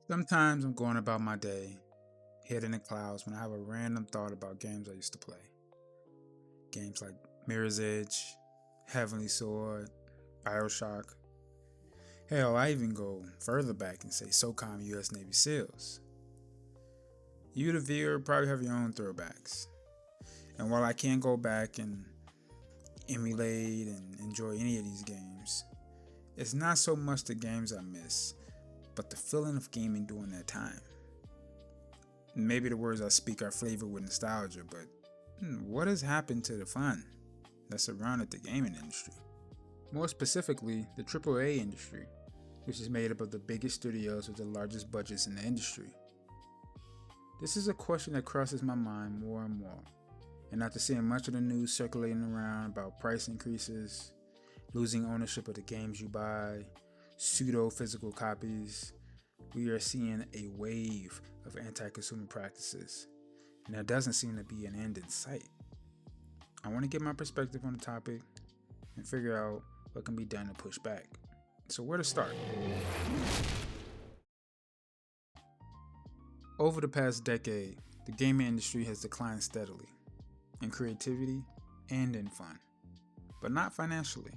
Sometimes I'm going about my day, head in the clouds, when I have a random thought about games I used to play. Games like Mirror's Edge, Heavenly Sword, Bioshock. Hell, I even go further back and say SOCOM US Navy SEALs. You, the viewer, probably have your own throwbacks. And while I can't go back and emulate and enjoy any of these games, it's not so much the games I miss, but the feeling of gaming during that time. Maybe the words I speak are flavored with nostalgia, but what has happened to the fun that surrounded the gaming industry? More specifically, the AAA industry, which is made up of the biggest studios with the largest budgets in the industry. This is a question that crosses my mind more and more, and after seeing much of the news circulating around about price increases, losing ownership of the games you buy, pseudo-physical copies, we are seeing a wave of anti-consumer practices, and there doesn't seem to be an end in sight. I want to get my perspective on the topic and figure out what can be done to push back. So where to start? Over the past decade, the gaming industry has declined steadily, in creativity and in fun, but not financially.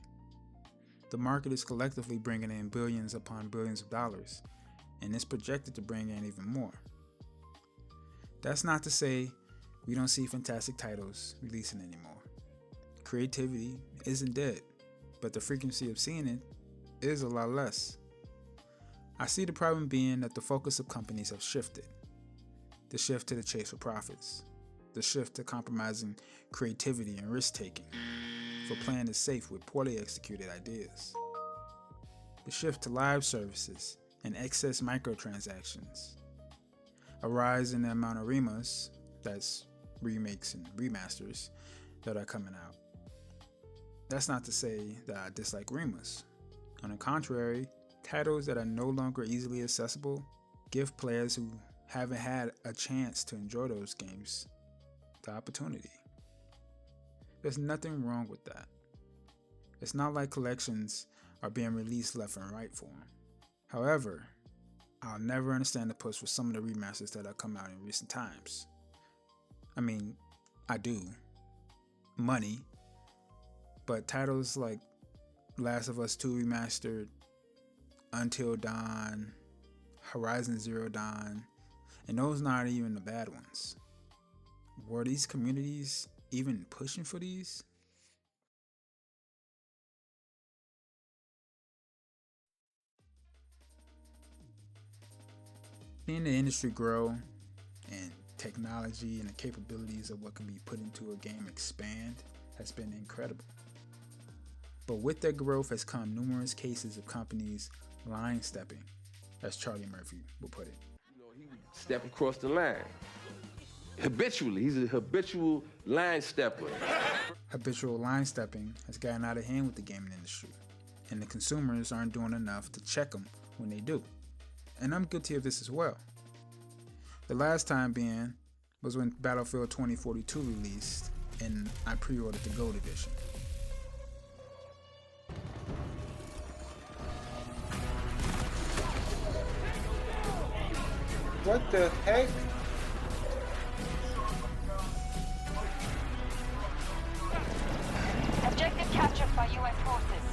The market is collectively bringing in billions upon billions of dollars, and is projected to bring in even more. That's not to say we don't see fantastic titles releasing anymore. Creativity isn't dead, but the frequency of seeing it is a lot less. I see the problem being that the focus of companies have shifted. The shift to the chase for profits. The shift to compromising creativity and risk-taking for playing it safe with poorly executed ideas. The shift to live services and excess microtransactions. A rise in the amount of remas, that's remakes and remasters, that are coming out. That's not to say that I dislike remas. On the contrary, titles that are no longer easily accessible give players who haven't had a chance to enjoy those games the opportunity. There's nothing wrong with that. It's not like collections are being released left and right for them. However, I'll never understand the push for some of the remasters that have come out in recent times. I mean, I do. Money. But titles like Last of Us 2 Remastered, Until Dawn, Horizon Zero Dawn, and those not even the bad ones. Were these communities even pushing for these? Seeing the industry grow and technology and the capabilities of what can be put into a game expand has been incredible. But with that growth has come numerous cases of companies line stepping, as Charlie Murphy would put it. He would step across the line. Habitually, he's a habitual line stepper. Habitual line stepping has gotten out of hand with the gaming industry, and the consumers aren't doing enough to check them when they do. And I'm guilty of this as well. The last time being was when Battlefield 2042 released, and I pre-ordered the Gold Edition. What the heck? Objective captured by U.S. forces.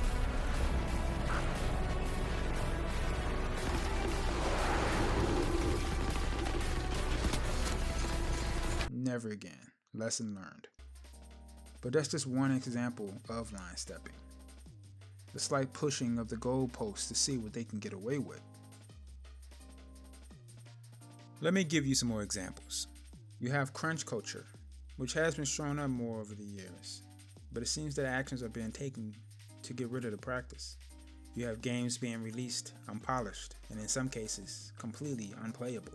Never again. Lesson learned. But that's just one example of line stepping. The slight pushing of the goalposts to see what they can get away with. Let me give you some more examples. You have crunch culture, which has been showing up more over the years, but it seems that actions are being taken to get rid of the practice. You have games being released unpolished, and in some cases, completely unplayable.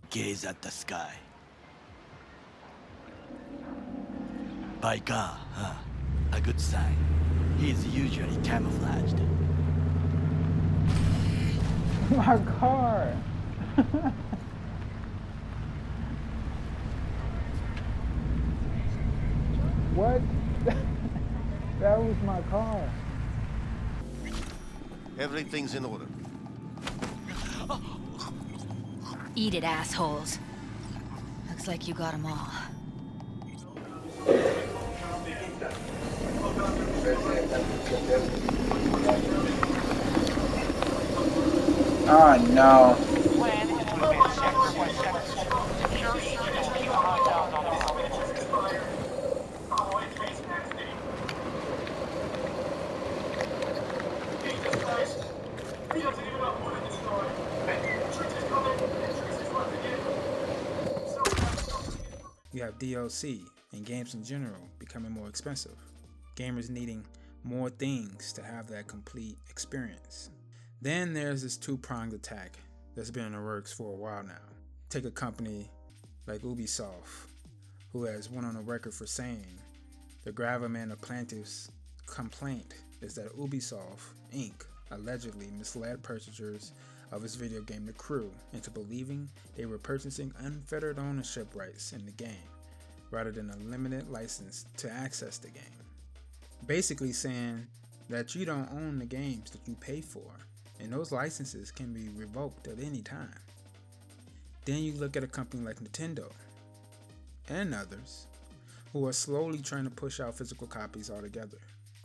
Gaze at the sky. By God, huh? A good sign. He is usually camouflaged. My car! What? That was my car. Everything's in order. Eat it, assholes. Looks like you got them all. Oh no. Plan is to evade sector by sector. Security units keep hostiles on the run. You have DLC and games in general becoming more expensive. Gamers needing more things to have that complete experience. Then there's this two-pronged attack that's been in the works for a while now. Take a company like Ubisoft, who has went on a record for saying the gravamen of plaintiff's complaint is that Ubisoft Inc. allegedly misled purchasers of its video game The Crew into believing they were purchasing unfettered ownership rights in the game rather than a limited license to access the game. Basically saying that you don't own the games that you pay for, and those licenses can be revoked at any time. Then you look at a company like Nintendo and others who are slowly trying to push out physical copies altogether,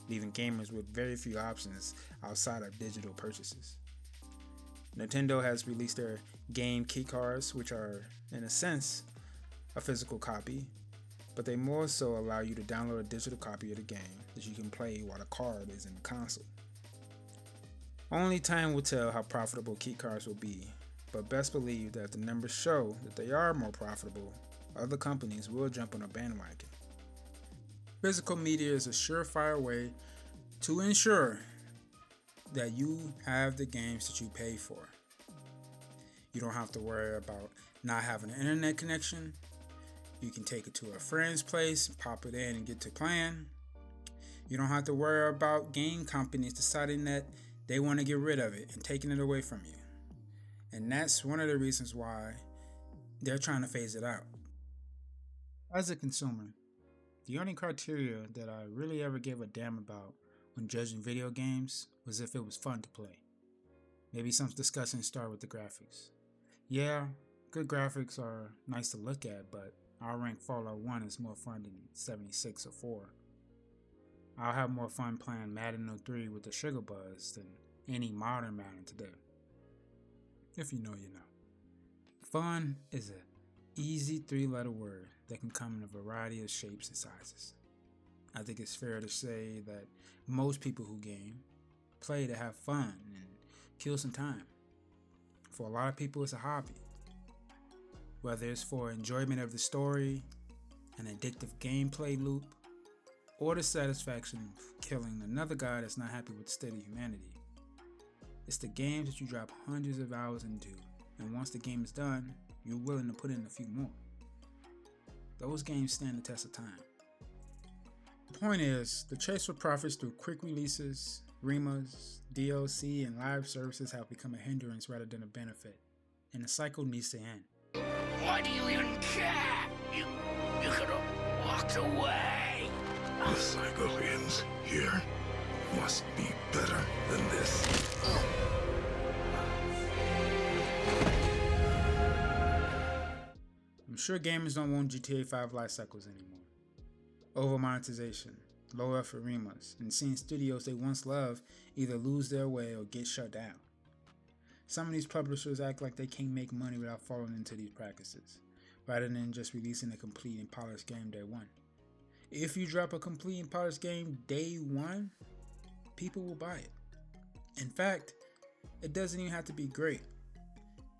leaving gamers with very few options outside of digital purchases. Nintendo has released their game keycards, which are, in a sense, a physical copy, but they more so allow you to download a digital copy of the game that you can play while the card is in the console. Only time will tell how profitable keycards will be, but best believe that if the numbers show that they are more profitable, other companies will jump on a bandwagon. Physical media is a surefire way to ensure that you have the games that you pay for. You don't have to worry about not having an internet connection. You can take it to a friend's place, pop it in and get to playing. You don't have to worry about game companies deciding that they want to get rid of it and taking it away from you. And that's one of the reasons why they're trying to phase it out. As a consumer, the only criteria that I really ever gave a damn about when judging video games was if it was fun to play. Maybe some discussion start with the graphics. Yeah, good graphics are nice to look at, but I'll rank Fallout 1 as more fun than 76 or 4. I'll have more fun playing Madden 03 with the Sugar Buzz than any modern Madden today. If you know, you know. Fun is an easy 3-letter word that can come in a variety of shapes and sizes. I think it's fair to say that most people who game play to have fun and kill some time. For a lot of people, it's a hobby. Whether it's for enjoyment of the story, an addictive gameplay loop, or the satisfaction of killing another guy that's not happy with the state of humanity. It's the games that you drop hundreds of hours into, and once the game is done, you're willing to put in a few more. Those games stand the test of time. The point is, the chase for profits through quick releases, remas, DLC, and live services have become a hindrance rather than a benefit, and the cycle needs to end. Why do you even care? You could have walked away. The cycle ends here. Must be better than this. I'm sure gamers don't want GTA 5 life cycles anymore. Over monetization, low effort remas, and seeing studios they once loved either lose their way or get shut down. Some of these publishers act like they can't make money without falling into these practices, rather than just releasing a complete and polished game day one. If you drop a complete and polished game day one, people will buy it. In fact, it doesn't even have to be great.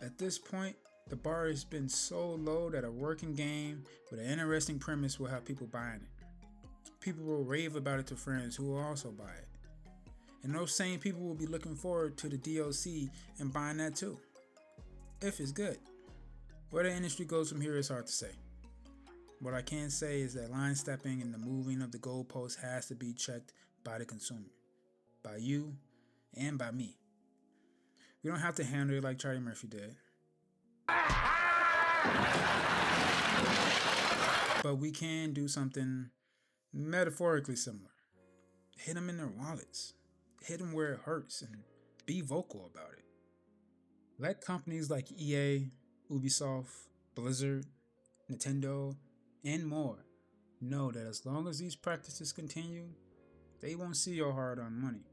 At this point, the bar has been so low that a working game with an interesting premise will have people buying it. People will rave about it to friends who will also buy it. And those same people will be looking forward to the DLC and buying that too, if it's good. Where the industry goes from here is hard to say. What I can say is that line stepping and the moving of the goalpost has to be checked by the consumer, by you, and by me. We don't have to handle it like Charlie Murphy did. But we can do something metaphorically similar. Hit them in their wallets. Hit them where it hurts and be vocal about it. Let companies like EA, Ubisoft, Blizzard, Nintendo, and more know that as long as these practices continue, they won't see your hard-earned money.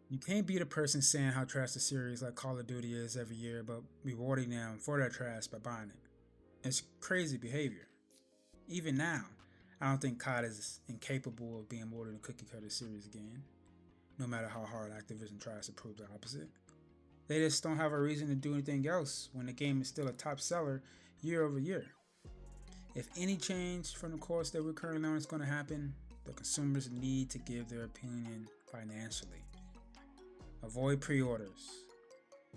You can't be the person saying how trash the series like Call of Duty is every year, but rewarding them for their trash by buying it. It's crazy behavior. Even now, I don't think COD is incapable of being more than a cookie-cutter series again, no matter how hard Activision tries to prove the opposite. They just don't have a reason to do anything else when the game is still a top seller year over year. If any change from the course that we're currently on is going to happen, the consumers need to give their opinion financially. Avoid pre-orders.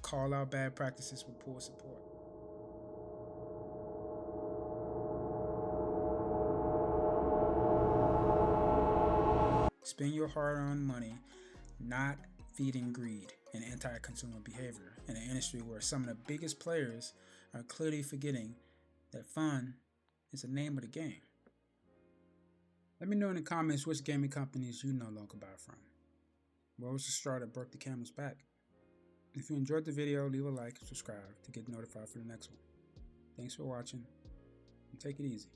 Call out bad practices with poor support. Spend your hard-earned money not feeding greed and anti-consumer behavior in an industry where some of the biggest players are clearly forgetting that fun is the name of the game. Let me know in the comments which gaming companies you no longer buy from. What was the straw that broke the camel's back? If you enjoyed the video, leave a like and subscribe to get notified for the next one. Thanks for watching, and take it easy.